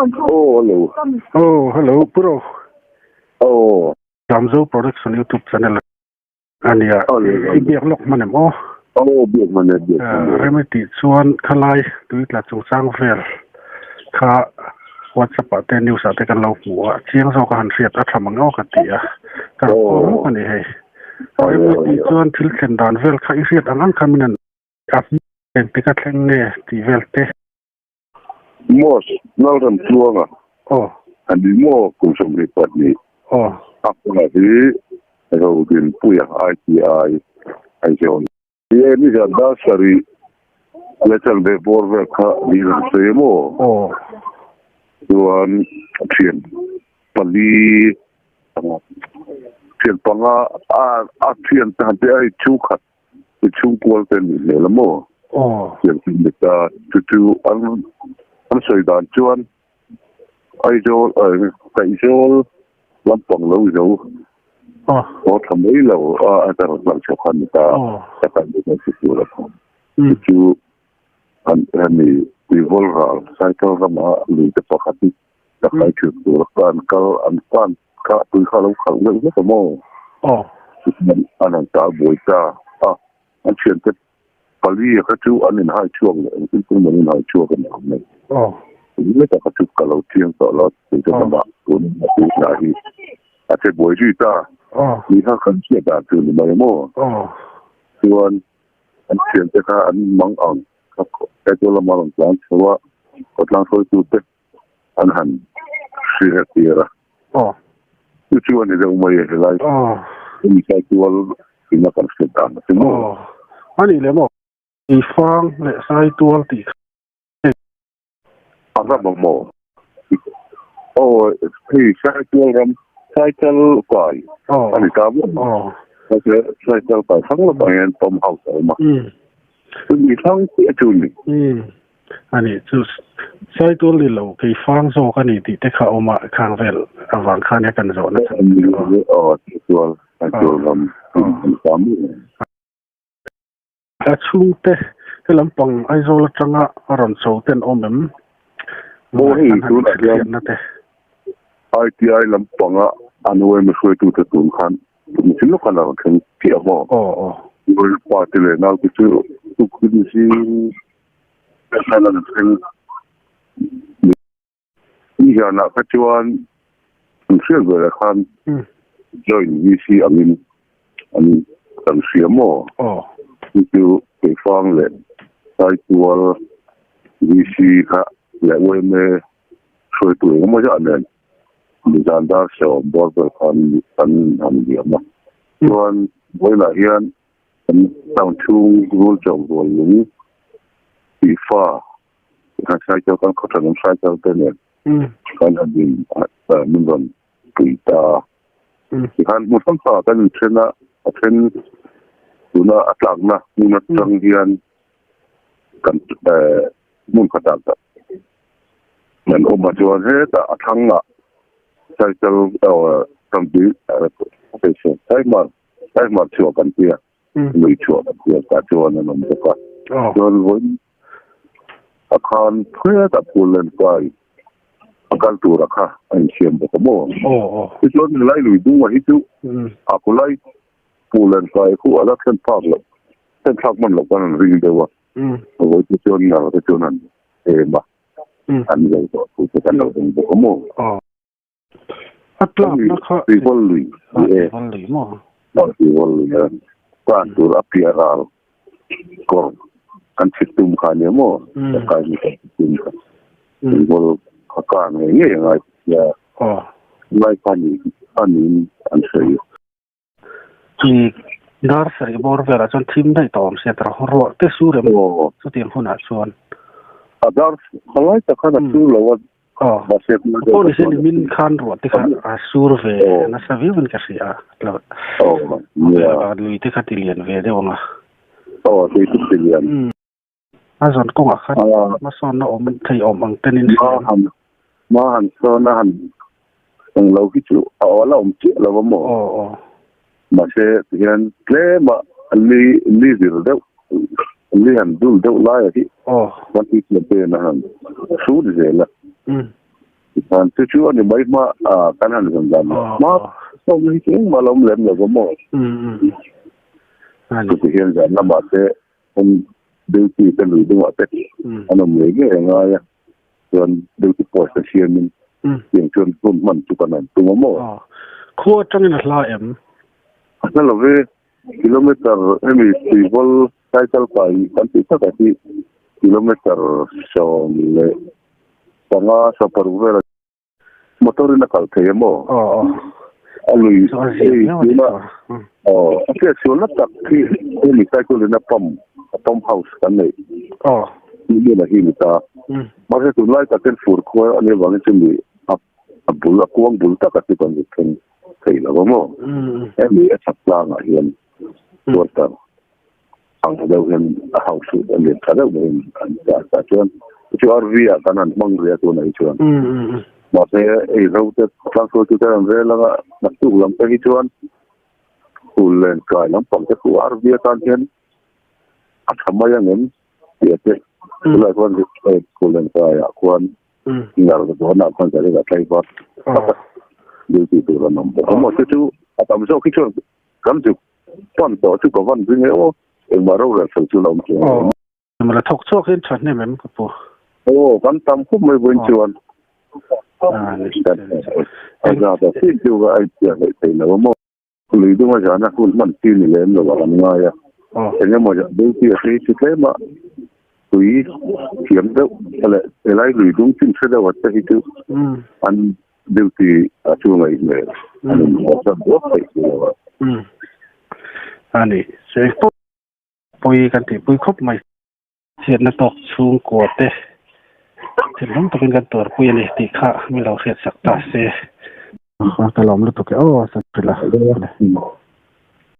Oh, hello. Oh, hello, bro. Oh, Gamzo Production YouTube channel. And yeah, ibiak lok manem oh. oh, biak mana. Remedy chuan khalai tuit la chung sang vel. Kha WhatsApp ate news ate kan lo mu chiang zo ka han riat a thamang o ka tia. Ka ko ani hei. Remedy chuan thil chen dan vel kha I riat angan khaminan. Ap en tika thleng ne ti vel te. Mos, nalram tuanga. Oh. Andi mo kung somri patni. Oh. Ako na di, ako din puya ITI, ay siyon. Iya ni janda sari, letal be borver ka liran sa mo. Oh. Tuan, siyan, pali, siyan pa nga, siyan tahanti ay chukat. Chungkwal ten nila mo. Oh. Siyan sinita, tutu, ang soidan chuan, ay jol, kay jol, lampang lo jo. Oh. O kamay lo, atarot lang siya kanita. Katandi na siguro ko. Tutu, ani, Volral, cycle rama, lita pa kati. Nakay chutur, kan, ka, tuy kalaw mo. Oh. Anang taboy ka. Ang siyente, pali ka tu anin hai chuang le tin kun manin hai chuang ne ni ta ka tu ka lo tiang to lo tin ka ba kun na hi a te boy ju ta ni ha kan che da tu ni mai mo tuan an chen te ka an mang ang ka ko te to la mang plan chwa ko tlang so tu te an han si ha tira tu ni de mai he lai ni ka tu wal ina kan se ta mo ani le mo ifang le sai tual ti aga mo hey cycle ram cycle kai ani ka mo cycle kai sang la bayan tom house ma ni sang ti tu ni ani chu sai tual li lo ke fang zo ka ni ti te kha oma khang vel awang kha ne kan zo na tual ram chung te lampang ai zo la changa ron so ten omem mo hi tu na te ITI lampanga anwe me khoi tu te tun khan tu sin lo kana khan ti amo mo pa te le na tu ku ni si kana na sen ni ya na ka chuan se go khan join VC amin kan si amo tu ke fang le sai tual VC ka le we me khoi tu mo ja ne ni janda so border kan dia ma tuan boy la hian tang chu rule jong rule ni ifa ka sai ka kan ko tan sai ka te ne kan din min don kita kan mo sam sa kan trena tren tuna atlang na muna tang dian kan mun kata dan obat jual he ta athang na sai tel tam di patient sai mar chuo kan tia lui chuo kan tia ta chuo na nom ka don voi akan phya ta pulen pai akal tu rakha an siam ba mo chuo ni lai lui du wa hitu akulai pulen pai ku ala kan pak lo kan thak man lo kan ring de wa voi chuo ni na chuo nan ba an lo ko kan lo ba mo atla na kha volui mo volui kan tu apiaral ko kan situm kan mo kan situm vol kan ne ngai ya mai kan an sei ki dar sai bor vera chon thim dai tom se tra ro te su re mo su tin huna chuan adar halai ta kana su lo ba se ko ni se min khan ro te kha sur ve na sa vi un ka sia lo ya lui te kha tilian ve de wanga te tilian azon ko nga kha ma son na om thai om ang tenin ma han so na han ang lo ki chu la om chi lo mo ma se hian tle ma li zir de li han dul de la ya ki ma ti le pe na han su de la chú anh mấy mà cái này là gần mà sau khi tiếng mà lòng lem là có một thì hiện giờ nó mà sẽ không điều trị cái lưỡi đúng không ạ? Anh làm mấy cái ngay rồi điều trị phổi sẽ xuyên mình hiện trường tuần mình chụp ảnh tuần mà một khu trong này là em nó là về km em bị vol cycle phải kan kita kasi kilometer so le tanga sa paruvera motor na kalkaya mo alui okay so na tak ki ni cycle na pump house kan nei ni na himita mase tu lai ka ten fur ko ani wang chimi abul akuang bul ta kasi kan kai la mo em ni sakla nga hian tuota ang daw hen house and the kada when ta chuan chu RV kanan mang ria tu na chuan ma se e route transfer tu ta vela na tu lam ta chuan kulen kai lam pang ta ku RV tan hen athamaya ngem ye te la kon de kulen kai kwan ngar do na kon ta ga kai ba điều gì từ là nằm có một cái chú tầm sau khi chuan cắm chụp quan tổ chứ có văn viên yếu mà đâu là sự chủ động mà là thọc chốt lên chuẩn này mình có văn tâm khúc mới vươn chuan anh ra thì xin chú cái chuyện này thì nó một lý do mà nó cũng mình tin này lên rồi làm ngay thế nhưng mà điều gì thì thế mà tùy kiếm đâu lại lại lý đúng chính xác đâu vậy thì chú anh điều gì chú này anh có rất tốt phải anh ấy sẽ bôiกันที่ปุยครบไหมเสียนตกสูงกว่าเตะถึงน้องตัวเป็นกันตัวปุยนี่ตีข้ามีเราเสียสักตาเสียตลอดแล้วตัวแกสักเป็นละ